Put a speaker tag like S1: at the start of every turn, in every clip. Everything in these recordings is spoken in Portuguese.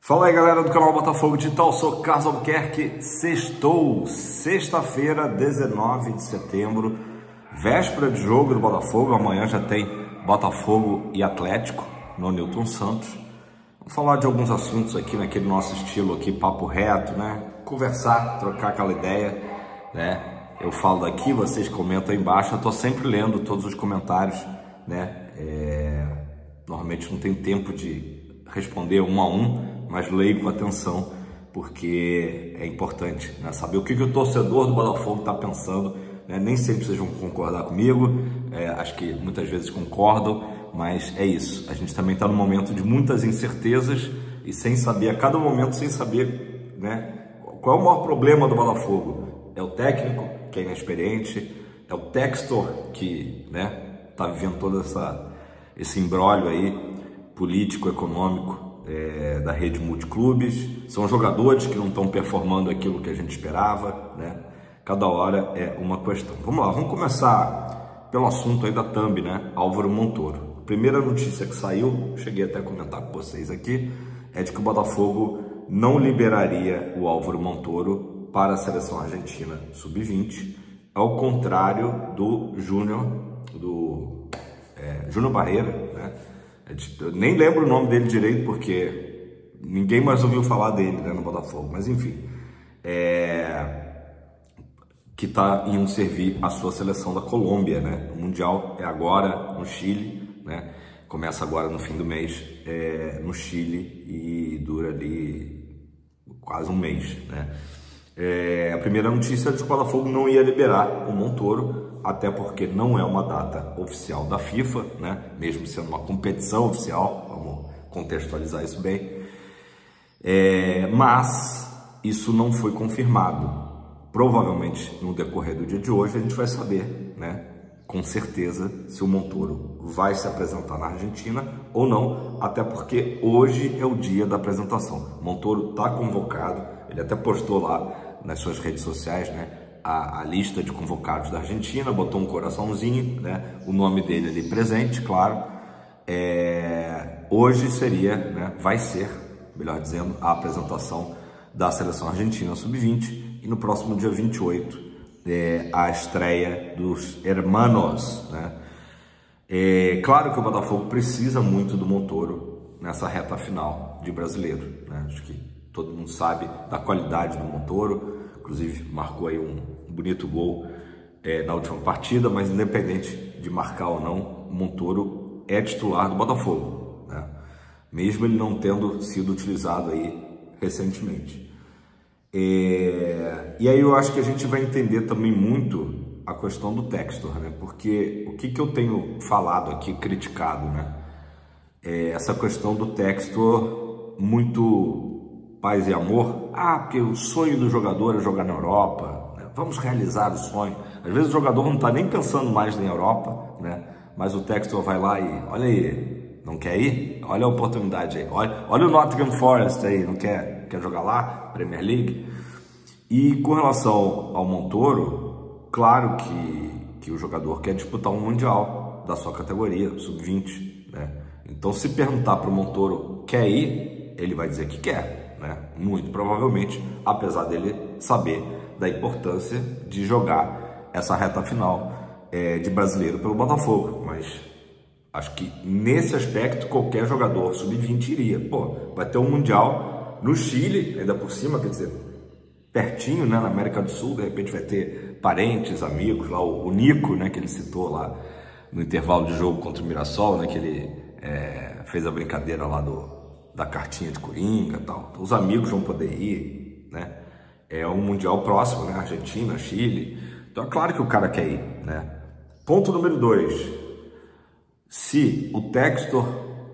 S1: Fala aí, galera do canal Botafogo Digital, sou Carlos Albuquerque. Sextou, sexta-feira, 19 de setembro, véspera de jogo do Botafogo. Amanhã já tem Botafogo e Atlético no Newton Santos. Vamos falar de alguns assuntos aqui naquele nosso estilo aqui, papo reto, né? Conversar, trocar aquela ideia, né? Eu falo daqui, vocês comentam aí embaixo. Eu tô sempre lendo todos os comentários, né? Normalmente não tenho tempo de responder um a um, mas leio com atenção, porque é importante, né, saber o que o torcedor do Botafogo está pensando, né? Nem sempre vocês vão concordar comigo, acho que muitas vezes concordam, mas é isso. A gente também está num momento de muitas incertezas e sem saber, a cada momento, sem saber, né, qual é o maior problema do Botafogo. É o técnico, que é inexperiente, é o Textor, que, né, está vivendo todo esse imbróglio aí, político, econômico, da rede multiclubes. São jogadores que não estão performando aquilo que a gente esperava, né? Cada hora é uma questão. Vamos lá, vamos começar pelo assunto aí da thumb, né? Álvaro Montoro. Primeira notícia que saiu, cheguei até a comentar com vocês aqui, é de que o Botafogo não liberaria o Álvaro Montoro para a seleção argentina sub-20, ao contrário do Júnior Barreira, né? Eu nem lembro o nome dele direito, porque ninguém mais ouviu falar dele, né, no Botafogo, mas enfim, que está indo servir a sua seleção da Colômbia, né? O Mundial é agora no Chile, né? Começa agora no fim do mês, no Chile, e dura ali quase um mês, né? A primeira notícia é de que o Botafogo não ia liberar o Montoro, até porque não é uma data oficial da FIFA, né? Mesmo sendo uma competição oficial, vamos contextualizar isso bem. Mas isso não foi confirmado. Provavelmente no decorrer do dia de hoje a gente vai saber, né, com certeza, se o Montoro vai se apresentar na Argentina ou não, até porque hoje é o dia da apresentação. O Montoro está convocado, ele até postou lá nas suas redes sociais, né, a lista de convocados da Argentina, botou um coraçãozinho, né, o nome dele ali presente, claro. Hoje seria, né, vai ser, melhor dizendo, a apresentação da seleção argentina sub-20, e no próximo dia 28 a estreia dos hermanos, né? Claro que o Botafogo precisa muito do Montoro nessa reta final de brasileiro, né? Acho que todo mundo sabe da qualidade do Montoro, inclusive marcou aí um bonito gol na última partida, mas independente de marcar ou não, o Montoro é titular do Botafogo, né? Mesmo ele não tendo sido utilizado aí recentemente. E aí eu acho que a gente vai entender também muito a questão do Textor, né? Porque o que eu tenho falado aqui, criticado, né? Essa questão do Textor muito paz e amor. Porque o sonho do jogador é jogar na Europa, né? Vamos realizar o sonho. Às vezes o jogador não está nem pensando mais na Europa, né? Mas o Textor vai lá e, olha aí, não quer ir? Olha a oportunidade aí, olha o Nottingham Forest aí, não quer jogar lá? Premier League. E com relação ao Montoro, claro que o jogador quer disputar um Mundial da sua categoria, sub-20, né? Então, se perguntar para o Montoro, quer ir? Ele vai dizer que quer, né? Muito provavelmente, apesar dele saber da importância de jogar essa reta final de brasileiro pelo Botafogo. Mas acho que nesse aspecto, qualquer jogador sub-20 iria. Vai ter um Mundial no Chile, ainda por cima, quer dizer, pertinho, né, na América do Sul. De repente vai ter parentes, amigos, lá o Nico, né, que ele citou lá no intervalo de jogo contra o Mirassol, né, que ele fez a brincadeira lá da cartinha de Coringa e tal. Então, os amigos vão poder ir, né? É um Mundial próximo, né, Argentina, Chile. Então é claro que o cara quer ir, né? Ponto número 2. Se o Textor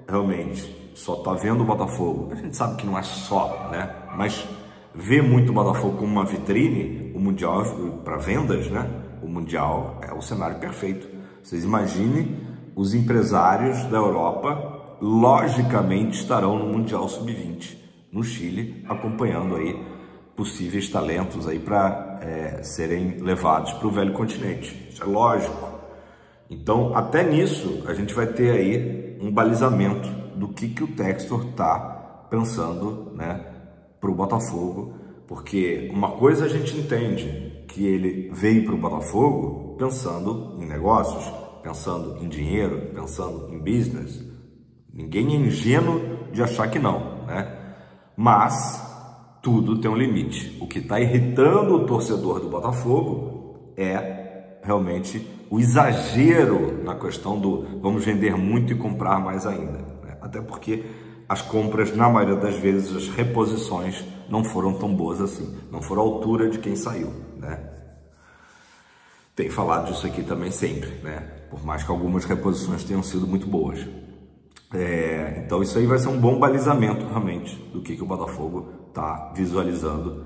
S1: realmente só tá vendo o Botafogo, a gente sabe que não é só, né? Mas vê muito o Botafogo como uma vitrine, o Mundial para vendas, né? O Mundial é o cenário perfeito. Vocês imaginem, os empresários da Europa, logicamente, estarão no Mundial Sub-20, no Chile, acompanhando aí possíveis talentos aí para serem levados para o velho continente. Isso é lógico. Então, até nisso, a gente vai ter aí um balizamento do que o Textor está pensando, né, para o Botafogo, porque uma coisa a gente entende, que ele veio para o Botafogo pensando em negócios, pensando em dinheiro, pensando em business. Ninguém é ingênuo de achar que não, né? Mas tudo tem um limite. O que está irritando o torcedor do Botafogo é realmente o exagero na questão do vamos vender muito e comprar mais ainda, né? Até porque as compras, na maioria das vezes, as reposições não foram tão boas assim, não foram à altura de quem saiu, né? Tem falado disso aqui também sempre, né? Por mais que algumas reposições tenham sido muito boas. Então isso aí vai ser um bom balizamento realmente do que o Botafogo está visualizando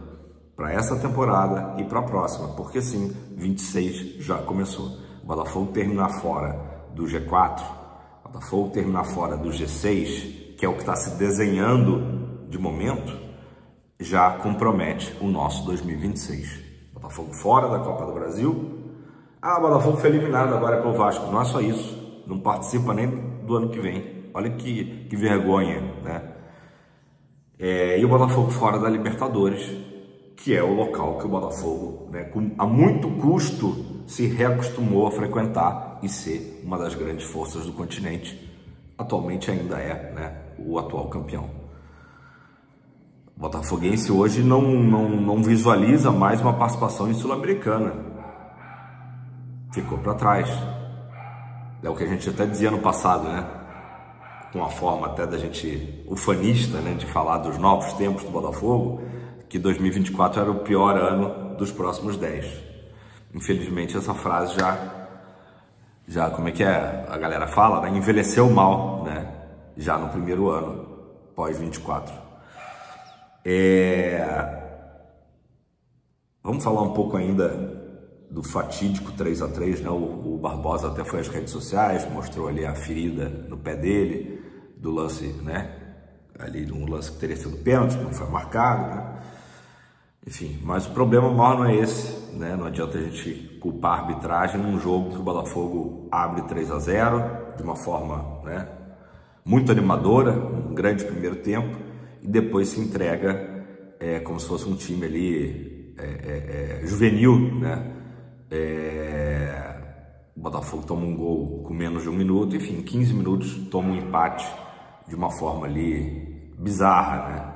S1: para essa temporada e para a próxima, porque sim, 26 já começou. O Botafogo terminar fora do G4, o Botafogo terminar fora do G6, que é o que está se desenhando de momento, já compromete o nosso 2026. Botafogo fora da Copa do Brasil. O Botafogo foi eliminado agora pelo Vasco. Não é só isso, não participa nem do ano que vem. Olha que vergonha, né? E o Botafogo fora da Libertadores, que é o local que o Botafogo, né, a muito custo, se reacostumou a frequentar e ser uma das grandes forças do continente. Atualmente ainda é, né, o atual campeão. O botafoguense hoje não visualiza mais uma participação em Sul-Americana. Ficou para trás. É o que a gente até dizia no passado, né? Com a forma até da gente, ufanista, né, de falar dos novos tempos do Botafogo, que 2024 era o pior ano dos próximos 10. Infelizmente essa frase já como é que é? A galera fala, né? Envelheceu mal, né? Já no primeiro ano, pós 24. Vamos falar um pouco ainda do fatídico 3-3, né? O Barbosa até foi às redes sociais, mostrou ali a ferida no pé dele, do lance, né? Ali um lance que teria sido pênalti, não foi marcado, né? Enfim, mas o problema maior não é esse, né? Não adianta a gente culpar a arbitragem num jogo que o Botafogo abre 3-0 de uma forma, né, muito animadora, um grande primeiro tempo, e depois se entrega como se fosse um time ali juvenil, né? O Botafogo toma um gol com menos de 1 minuto, enfim, em 15 minutos toma um empate de uma forma ali bizarra, né?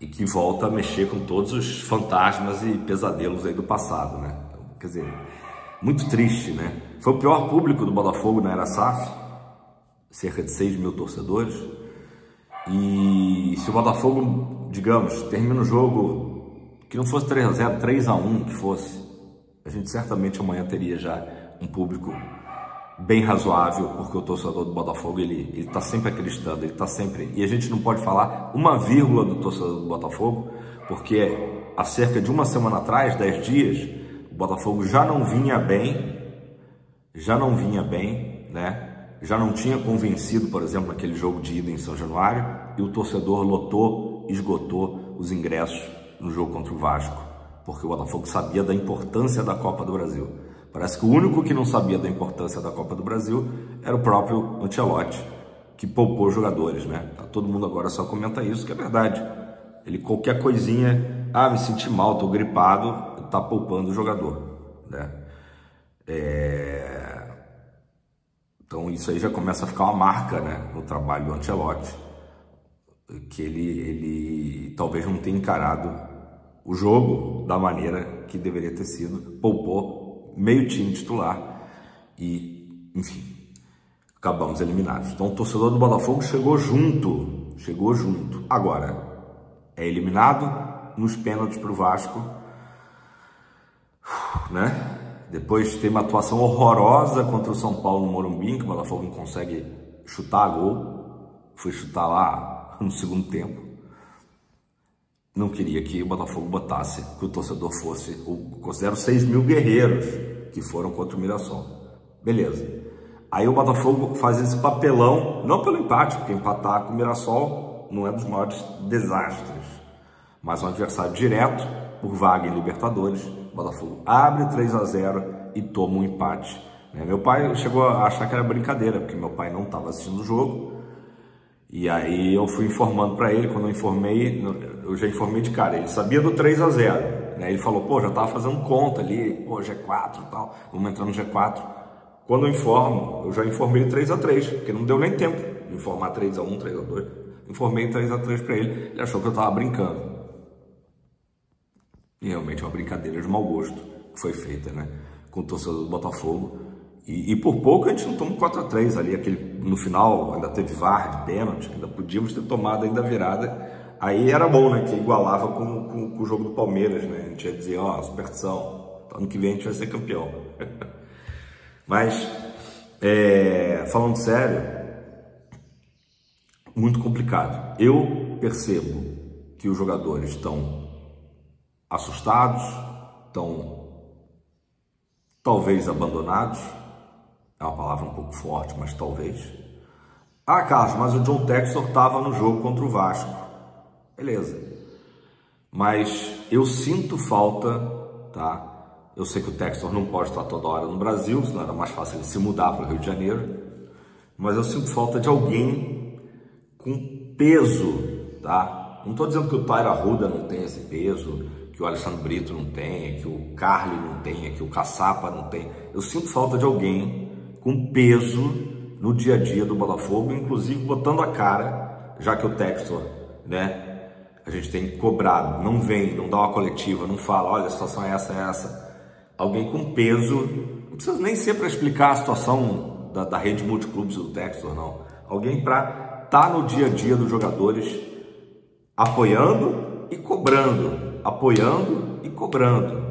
S1: E que volta a mexer com todos os fantasmas e pesadelos aí do passado, né? Então, quer dizer, muito triste, né? Foi o pior público do Botafogo na era SAF, cerca de 6 mil torcedores. E se o Botafogo, digamos, termina o jogo que não fosse 3-0, 3-1 que fosse, a gente certamente amanhã teria já um público bem razoável, porque o torcedor do Botafogo, ele tá sempre acreditando, ele tá sempre... E a gente não pode falar uma vírgula do torcedor do Botafogo, porque há cerca de uma semana atrás, 10 dias, o Botafogo já não vinha bem, né? Já não tinha convencido, por exemplo, naquele jogo de ida em São Januário, e o torcedor lotou, esgotou os ingressos no jogo contra o Vasco, porque o Botafogo sabia da importância da Copa do Brasil. Parece que o único que não sabia da importância da Copa do Brasil era o próprio Ancelotti, que poupou jogadores, né? Todo mundo agora só comenta isso, que é verdade. Ele, qualquer coisinha, me senti mal, tô gripado, tá poupando o jogador, né? Então isso aí já começa a ficar uma marca, né, no trabalho do Ancelotti, que ele talvez não tenha encarado o jogo da maneira que deveria ter sido, poupou meio time titular e, enfim, acabamos eliminados. Então o torcedor do Botafogo chegou junto. Agora, é eliminado nos pênaltis para o Vasco, né? Depois tem uma atuação horrorosa contra o São Paulo no Morumbi, que o Botafogo não consegue chutar a gol. Foi chutar lá no segundo tempo. Não queria que o Botafogo botasse, que o torcedor fosse, considero 6 mil guerreiros que foram contra o Mirassol. Beleza. Aí o Botafogo faz esse papelão, não pelo empate, porque empatar com o Mirassol não é dos maiores desastres, mas um adversário direto, por vaga em Libertadores. O Botafogo abre 3-0 e toma um empate. Meu pai chegou a achar que era brincadeira, porque meu pai não estava assistindo o jogo, E aí eu fui informando para ele, quando eu informei, eu já informei de cara, ele sabia do 3-0, né? Ele falou, pô, já tava fazendo conta ali, pô, G4 e tal, vamos entrar no G4. Quando eu informo, eu já informei 3-3, porque não deu nem tempo de informar 3-1, 3-2. Informei 3-3 para ele, ele achou que eu tava brincando. E realmente é uma brincadeira de mau gosto que foi feita, né, com o torcedor do Botafogo. E por pouco a gente não tomou 4-3 ali, no final ainda teve VAR de pênalti, ainda podíamos ter tomado ainda a virada. Aí era bom, né, que igualava com o jogo do Palmeiras, né, a gente ia dizer, ó, superstição, ano que vem a gente vai ser campeão. Mas, falando sério, muito complicado. Eu percebo que os jogadores estão assustados, estão talvez abandonados, é uma palavra um pouco forte, mas talvez. Ah, Carlos, mas o John Textor estava no jogo contra o Vasco. Beleza. Mas eu sinto falta, tá? Eu sei que o Textor não pode estar toda hora no Brasil, senão era mais fácil ele se mudar para o Rio de Janeiro. Mas eu sinto falta de alguém com peso, tá? Não estou dizendo que o Taira Arruda não tem esse peso, que o Alexandre Brito não tenha, que o Carly não tenha, que o Caçapa não tem. Eu sinto falta de alguém com peso no dia a dia do Botafogo, inclusive botando a cara, já que o Textor, né, a gente tem cobrado, não vem, não dá uma coletiva, não fala, olha, a situação é essa. Alguém com peso, não precisa nem ser para explicar a situação da rede multiclubes do Textor, não. Alguém para estar no dia a dia dos jogadores, apoiando e cobrando, apoiando e cobrando.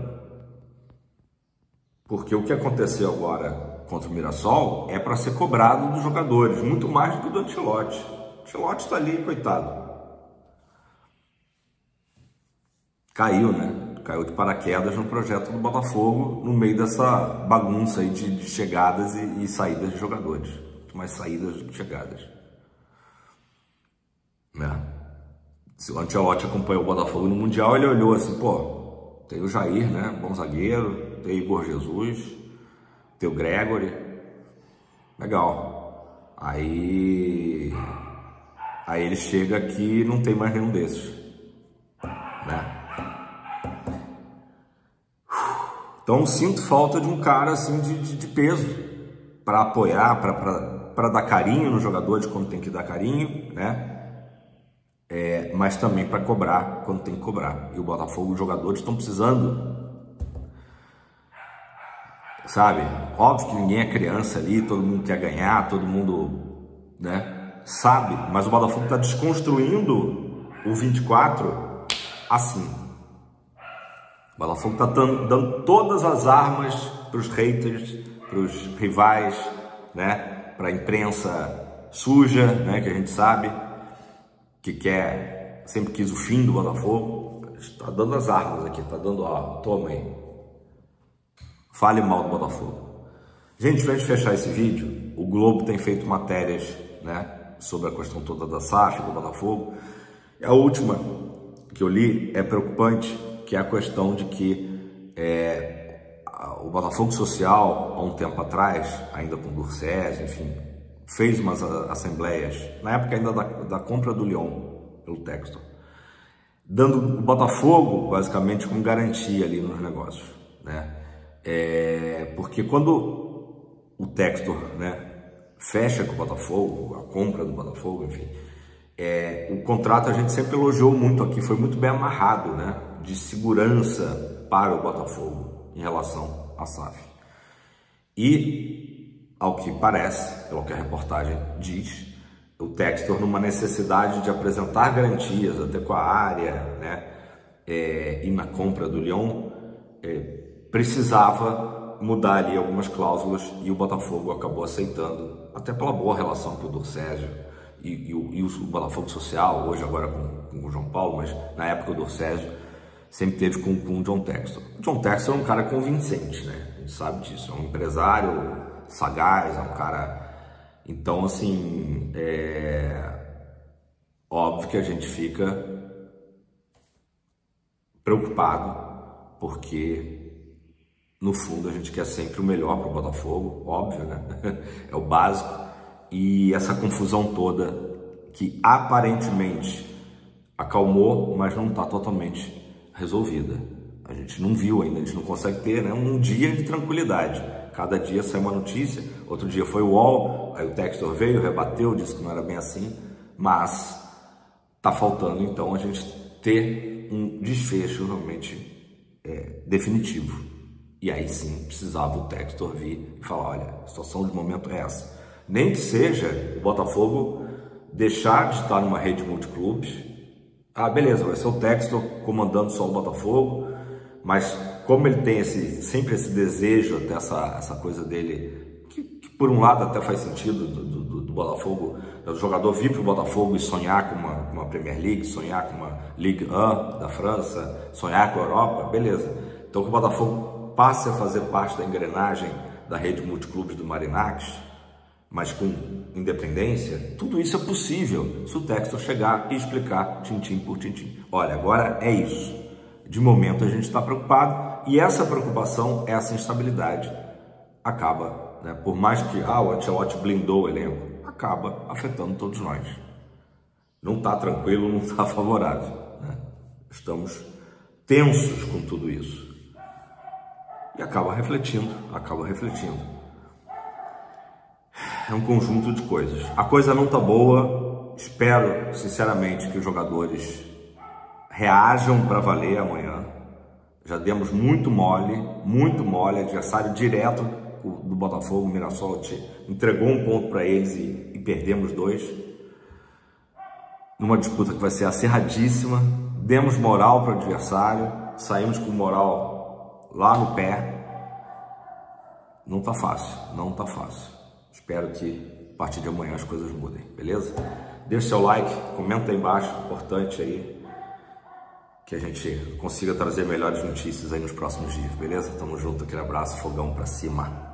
S1: Porque o que aconteceu agora contra o Mirassol é para ser cobrado dos jogadores, muito mais do que do Ancelotti. O Ancelotti está ali, coitado. Caiu, né? Caiu de paraquedas no projeto do Botafogo, no meio dessa bagunça aí de chegadas e saídas de jogadores. Muito mais saídas do que chegadas. Né? Se o Ancelotti acompanhou o Botafogo no Mundial, ele olhou assim, pô, tem o Jair, né? Bom zagueiro, tem o Igor Jesus, tem o Gregory, legal. Aí ele chega aqui e não tem mais nenhum desses, né? Então sinto falta de um cara assim de peso para apoiar, para dar carinho nos jogadores quando tem que dar carinho, né? Mas também para cobrar quando tem que cobrar. E o Botafogo, os jogadores estão precisando, sabe? Óbvio que ninguém é criança ali, todo mundo quer ganhar, todo mundo, né, sabe, mas o Botafogo está desconstruindo o 24 assim. O Botafogo está dando todas as armas para os haters, para os rivais, né, para a imprensa suja, né, que a gente sabe, que sempre quis o fim do Botafogo. Está dando as armas aqui, está dando, ó, toma aí. Fale mal do Botafogo. Gente, para a gente fechar esse vídeo, o Globo tem feito matérias, né, sobre a questão toda da SAF, do Botafogo. A última que eu li é preocupante, que é a questão de que o Botafogo Social, há um tempo atrás, ainda com o Durcés, enfim, fez umas assembleias, na época ainda da compra do Lyon pelo Textor, dando o Botafogo, basicamente, como garantia ali nos negócios, né? Porque quando o Textor, né, fecha com o Botafogo, a compra do Botafogo, enfim, o contrato a gente sempre elogiou muito aqui, foi muito bem amarrado, né, de segurança para o Botafogo em relação à SAF. E, ao que parece, pelo que a reportagem diz, o Textor, numa necessidade de apresentar garantias até com a área, né, e na compra do Lyon, precisava mudar ali algumas cláusulas e o Botafogo acabou aceitando, até pela boa relação com o Durcésio e o Botafogo Social, hoje agora com o João Paulo, mas na época o Durcésio sempre teve com o John Textor. O John Textor é um cara convincente, né? A gente sabe disso, é um empresário sagaz, é um cara... Então, assim, óbvio que a gente fica preocupado, porque no fundo a gente quer sempre o melhor para o Botafogo, óbvio, né? É o básico. E essa confusão toda que aparentemente acalmou, mas não está totalmente resolvida. A gente não viu ainda, a gente não consegue ter, né, um dia de tranquilidade. Cada dia sai uma notícia, outro dia foi o UOL, aí o Textor veio, rebateu, disse que não era bem assim, mas está faltando então a gente ter um desfecho realmente definitivo. E aí sim precisava o Textor vir e falar, olha, a situação de momento é essa. Nem que seja o Botafogo deixar de estar numa rede multiclubes. Ah, beleza, vai ser o Textor comandando só o Botafogo, mas como ele tem sempre esse desejo, até essa coisa dele, que por um lado até faz sentido do Botafogo, do jogador vir para o Botafogo e sonhar com uma Premier League, sonhar com uma Ligue 1 da França, sonhar com a Europa, beleza. Então que o Botafogo passe a fazer parte da engrenagem da rede multiclubes do Marinax, mas com independência, tudo isso é possível se o Textor chegar e explicar tintim por tintim. Olha, agora é isso. De momento a gente está preocupado e essa preocupação, essa instabilidade acaba, né, por mais que o Ancelotti blindou o elenco, acaba afetando todos nós. Não está tranquilo, não está favorável, né? Estamos tensos com tudo isso e acaba refletindo. É um conjunto de coisas. A coisa não está boa. Espero, sinceramente, que os jogadores reajam para valer amanhã. Já demos muito mole, adversário direto do Botafogo. O Mirassol entregou um ponto para eles e perdemos 2. Numa disputa que vai ser acirradíssima. Demos moral para o adversário, saímos com moral lá no pé. Não tá fácil. Espero que a partir de amanhã as coisas mudem, beleza? Deixa seu like, comenta aí embaixo, importante aí, que a gente consiga trazer melhores notícias aí nos próximos dias, beleza? Tamo junto, aquele abraço, fogão pra cima.